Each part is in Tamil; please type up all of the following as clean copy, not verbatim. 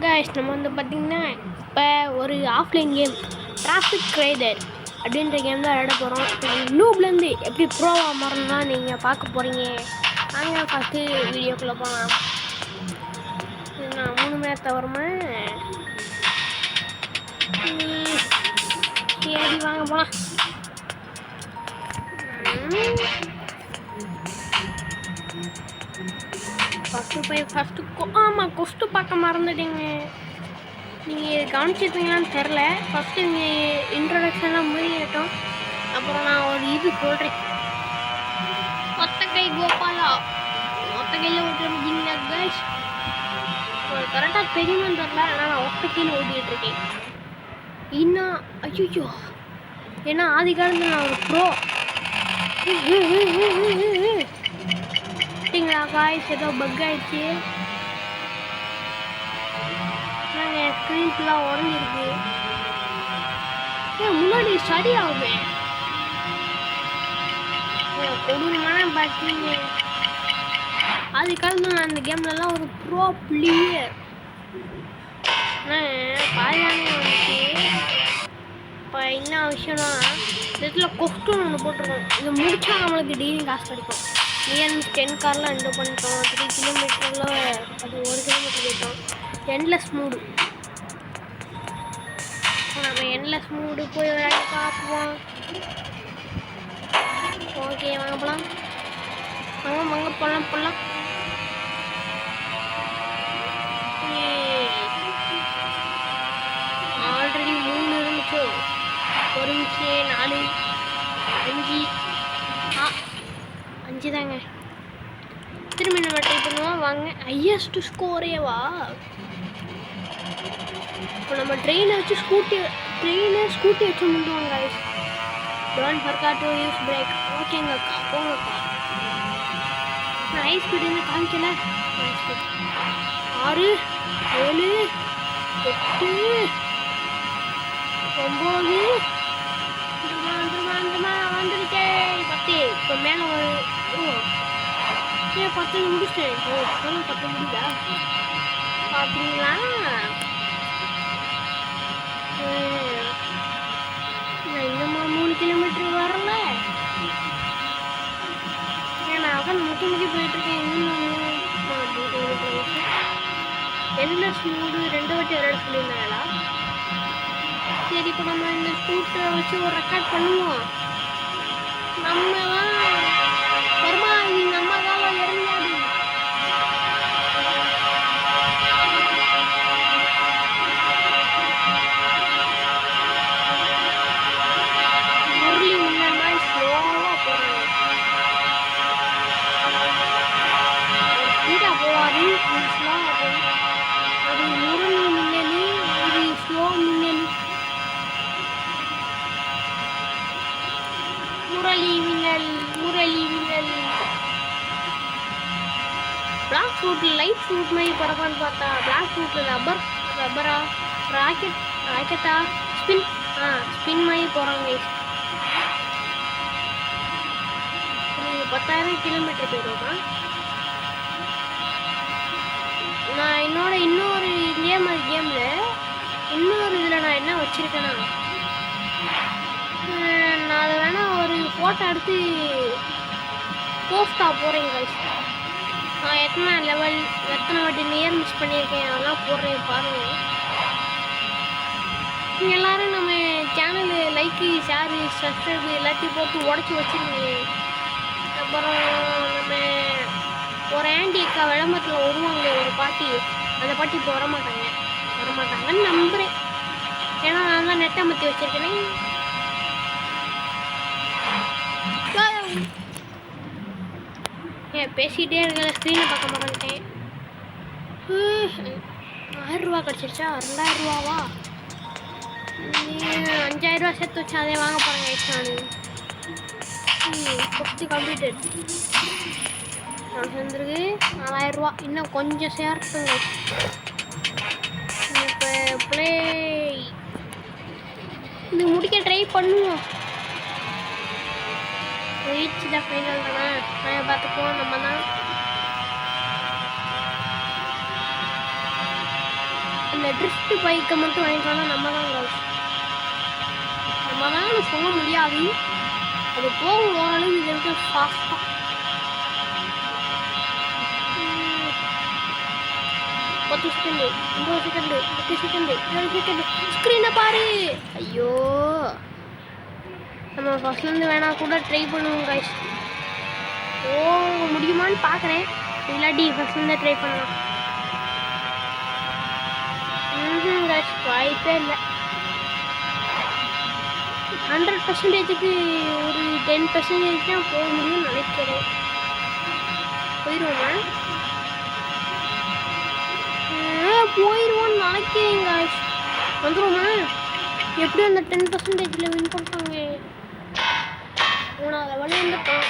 கைஸ் நம்ம வந்து பார்த்திங்கன்னா இப்போ ஒரு ஆஃப்லைன் கேம் டிராஃபிக் ரைடர் அப்படின்ற கேம் தான் விளையாட போகிறோம். நூப்லேருந்து எப்படி ப்ரோவாக மாறணும்னா நீங்கள் பார்க்க போகிறீங்க. நாங்கள் ஃபஸ்ட்டு வீடியோக்குள்ளே போகலாம். நான் 3 மணி நேரத்தை வருமா? சரி வாங்க போகலாம். ஆமாம் கொஸ்ட்டு பார்க்க மறந்துட்டீங்க. நீங்கள் கவனிச்சிருப்பீங்களான்னு தெரில. ஃபஸ்ட்டு நீங்கள் இன்ட்ரொடக்ஷன்லாம் முடியட்டும், அப்புறம் நான் ஒரு இது சொல்கிறேன். ஒத்த கை கோபாலா ஒத்த கையில் ஓட்டுறீங்களா கைஸ்? கரெக்டாக தெரியுமான்னு தெரில, ஆனால் நான் ஒத்த கையில் ஓட்டிகிட்ருக்கேன். இன்னும் ஐயோ, ஏன்னா ஆதி காலத்தில் நான் ஒரு ப்ரோ. சரிங்களா காய்ஸ், ஏதோ பக் ஆகிடுச்சு. நாங்கள் ஸ்க்ரீன் ஃபுல்லாக உடஞ்சிருக்கு. முன்னாடி ஸ்டடி ஆகுமே கொடூரமான பார்த்தீங்க. அது காலத்தில் நான் அந்த கேம்லலாம் ஒரு ப்ரோ பிளேயர். பாயானே வந்துச்சு. இப்போ என்ன விஷயம்னா, இதில் கொஸ்டின் ஒன்று போட்டிருக்கோம். இதை முடிச்சா நம்மளுக்கு டெய்லி காசு கிடைக்கும். நியர் 10 கார்லாம் எண்டு பண்ணிட்டோம். 3 கிலோமீட்டரில் அது 1 கிலோமீட்டர் போயிட்டோம். என்லெஸ் மூடு. நம்ம என்லெஸ் மூடு போய் விளையாடி பார்ப்போம். ஓகே வாங்க போகலாம். வாங்க போகலாம். ஆல்ரெடி 3 இருந்துச்சோ. 1 நிமிஷம் 4 5 5 தாங்க. திரும்பி நம்ம ட்ரை பண்ணுவோம் வாங்க. ஹையஸ்ட் ஸ்கோரேவா? இப்போ நம்ம ட்ரெயினை வச்சு ஸ்கூட்டி வச்சு முண்டுவோம் guys. Don't forget to use brake. ஓகேங்கக்கா போங்கக்கா. நான் ஹை ஸ்பீடு என்ன காமிக்கல. 6 7 8 9 வந்துருச்சே 10. இப்போ மேலே ஒரு 10 முடிச்சிட்டேன். 10 முடியுதா பார்த்தீங்களா? இன்னுமா 3 கிலோமீட்டர் வரல. நான் உட்காந்து முட்டி போயிட்டுருக்கேன். என்லெஸ் மூடு 2 வாட்டி விளையாட சொல்லியிருந்தாங்களா? சரி, இப்போ நம்ம இந்த ஸ்கூட்டரை வச்சு ஒரு ரெக்கார்ட் பண்ணுவோம். நம்ம தான் வருமா? நம்ம காலம் இறங்காது. முரளி முன்ன மாதிரி ஸ்லோவாக போகிறாங்க. ஸ்பீடாக போவாது, ஸ்லோவாக போகும். அது முரளி முன்னணி, இது ஸ்லோ முன்னணி. முரளி மின்னல். பிளாக் ஃப்ரூட்டில் லைட் ஃப்ரூட் மாதிரி பரவான்னு பார்த்தா பிளாக் ஃப்ரூட்டில் ரப்பரா ராக்கெட்டா ஸ்பின் மாதிரி போகிறாங்க. 10,000 கிலோமீட்டர் போயிடுவோமா? நான் இன்னொரு கேமில் இன்னொரு இதில் நான் என்ன வச்சுருக்கேன்னா, நான் அதை வேணால் ஒரு ஃபோட்டோ எடுத்து போஸ்ட்டாக போடுறேன் கைஸ். நான் எத்தனை வாட்டி நியர் மிஸ் பண்ணியிருக்கேன் அதெல்லாம் போடுறேன் பாருங்கள். எல்லோரும் நம்ம சேனலு லைக்கு ஷேரு சப்ஸ்கிரைபு எல்லாத்தையும் போட்டு உடச்சி வச்சுருங்க. அப்புறம் நம்ம ஒரு ஆண்டி அக்கா விளம்பரத்தில் வருவாங்க, ஒரு பாட்டி. அந்த பாட்டி இப்போ வரமாட்டாங்கன்னு நம்புகிறேன். ஏன்னா நான் தான் நெட்டை அமர்த்தி வச்சுருக்கேனே. பேசிகிட்டே இருக்கல, ஸ்க்ரீனை பார்க்க மாட்டேன். 1000 ரூபா கிடச்சிருச்சா? 2000 ரூபாவா? 5000 ரூபா சேர்த்து வச்சா அதே வாங்க போகிறேங்க. First completed. நான் சேர்ந்துருக்கு 4000 ரூபா. இன்னும் கொஞ்சம் சேர்த்துங்க. இப்போ ப்ளே இது முடிக்க ட்ரை பண்ணுவோம். ரீச் த ஃபைனல் தானே. நான் பார்த்துக்குவோம். நம்ம தான் அந்த ட்ரிஃப்ட் பைக்கை மட்டும் வாங்கிக்கோன்னா நம்ம தான் சொல்ல முடியாது. அது போகும் ஓரளவு இது இருக்கு ஃபாஸ்ட்டாக. 10 செகண்டு, 9 செகண்டு, 8 செகண்டு, 7 செகண்டு. ஸ்க்ரீனை பாரு. ஐயோ, நம்ம ஃபர்ஸ்ட்லேருந்து வேணா கூட ட்ரை பண்ணுவோம் கைஸ். முடியுமான்னு பார்க்குறேன். இல்லாட்டி ஃபர்ஸ்ட்லேருந்து ட்ரை பண்ணலாம். கைஸ் வாய்ப்பே இல்லை. 100%க்கு ஒரு 10% தான் போக முடியும்னு நினைக்கிறேன். போயிடுவோமா? போயிடுவோன்னு நினைக்கிறேன் கைஸ். வந்துடுவோமா? எப்படியும் அந்த 10%ல் வின் பண்ணுறாங்க. 3வது லெவலில் வந்துட்டோம்.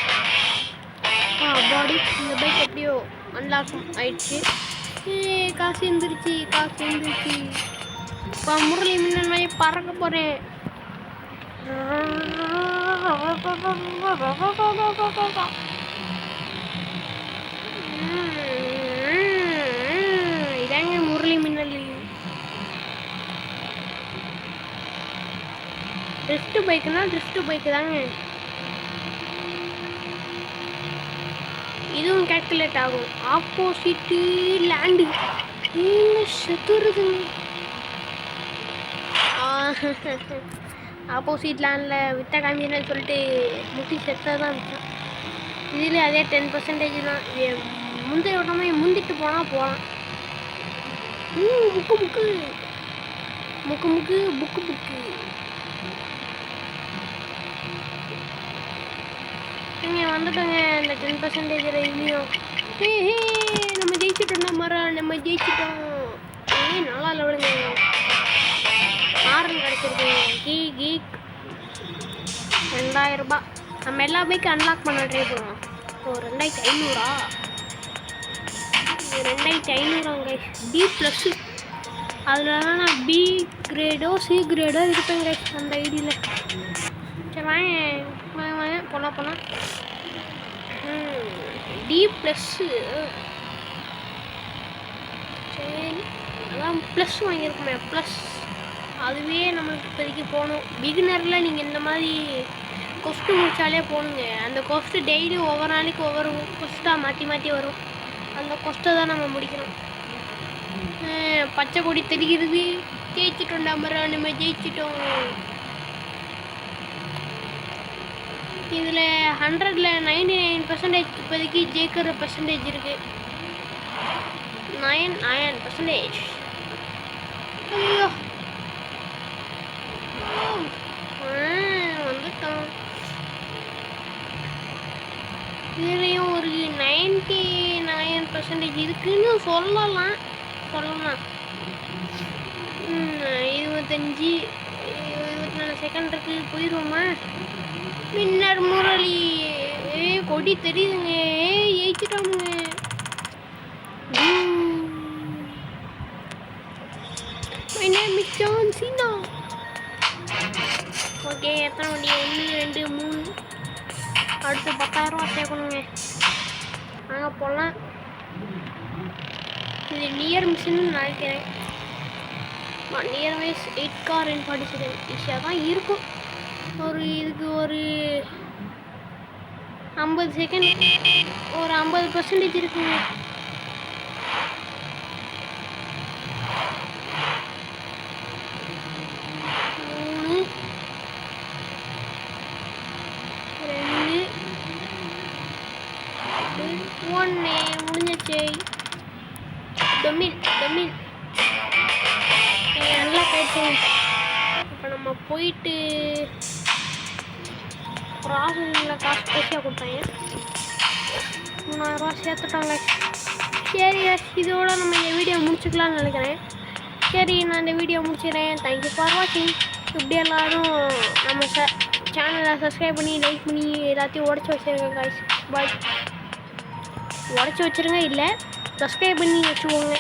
பாடி இந்த பைக் எப்படியோ அன்லாக் ஆயிடுச்சு. காசு எழுந்திருச்சு. இப்போ முரளி முன்னாடி பறக்க போகிறேன். இதாங்க முரளி மின்னல். ட்ரிஃப்ட் பைக்குனா ட்ரிஃப்ட் பைக்கு தாங்க. இதுவும் கேல்குலேட் ஆகும். Opposite land செத்துருதுங்க. ஆப்போசிட் லேண்டில் வித்த காமின்னு சொல்லிட்டு முட்டி செத்தாக தான் விற்றான். இதில் அதே 10% தான். முந்தைய விடாம முந்திட்டு போனால் போகலாம். புக்கு நீங்கள் வந்துட்டோங்க இந்த 10% இனியும். நம்ம ஜெயிச்சிட்டோம். நல்லா விடுங்க. ஆரன் கிடச்சிருக்கு. கீக் 2000 ரூபாய். நம்ம எல்லா பைக்கும் அன்லாக் பண்ண ட்ரை பண்ணுவோம். 2500 2500 D+. அதில் நான் B கிரேடோ C கிரேடோ இருப்பேங்க அந்த ஐடியில். சரி வாங்க போனால் D+. சரி அதான் ப்ளஸ் வாங்கியிருக்குமே ப்ளஸ். அதுவே நம்மளுக்கு இப்போதைக்கு போகணும். பிகினரில் நீங்கள் இந்த மாதிரி கொஸ்ட்டு முடித்தாலே போகணுங்க. அந்த கொஸ்ட்டு டெய்லி ஒவ்வொரு நாளைக்கு ஒவ்வொரு கொஸ்ட்டாக மாற்றி வரும். அந்த கொஸ்ட்டை தான் நம்ம முடிக்கணும். பச்சை கொடி தெரிகிறது. ஜெயிச்சிட்டோம். நம்ம ஜெயிச்சிட்டோம். இதில் 100ல் 99% இப்போதைக்கு ஜெயிக்கிற பர்சன்டேஜ் இருக்குது. 9%. ஐயோ வந்துட்டோம். இதுலேயும் ஒரு 99% இருக்குன்னு சொல்லலாம். 25 24 செகண்ட் இருக்கு. போயிடுவோமா? மின்னர் முரளி கொடி தெரியுதுங்க. ஜெயிச்சிட்டோமுங்க. My name is John Cena. Okay, எத்தனை வண்டி? 1 2 3. அடுத்து 10,000 ரூபா சேர்க்கணுங்க. நாங்கள் போகலாம். இது நியர் மிஷின்னு நினைக்கிறேன். Near wise 8 car in 40 second ஈஸியாக தான் இருக்கும். இதுக்கு ஒரு 50 செகண்ட், ஒரு 50% இருக்குங்க. முடிஞ்சிச்சு. டொமில் நல்லா போயிடுச்சு. இப்போ நம்ம போயிட்டு ப்ராசஸில் காசு பேசியாக கொடுத்தாங்க. 3000 ரூபா சேர்த்துட்டாங்க. சரி, இதோட நம்ம இந்த வீடியோ முடிச்சுக்கலாம்னு நினைக்கிறேன். சரி, நான் இந்த வீடியோ முடிச்சிடுறேன். தேங்க்யூ ஃபார் வாட்சிங். இப்படி எல்லாரும் நம்ம சேனலை சப்ஸ்கிரைப் பண்ணி லைக் பண்ணி எல்லாத்தையும் உடச்சி வச்சுருங்க காய்ஸ். பாய். உடச்சி வச்சுருங்க, இல்லை சப்ஸ்கிரைப் பண்ணி வச்சுக்கோங்க.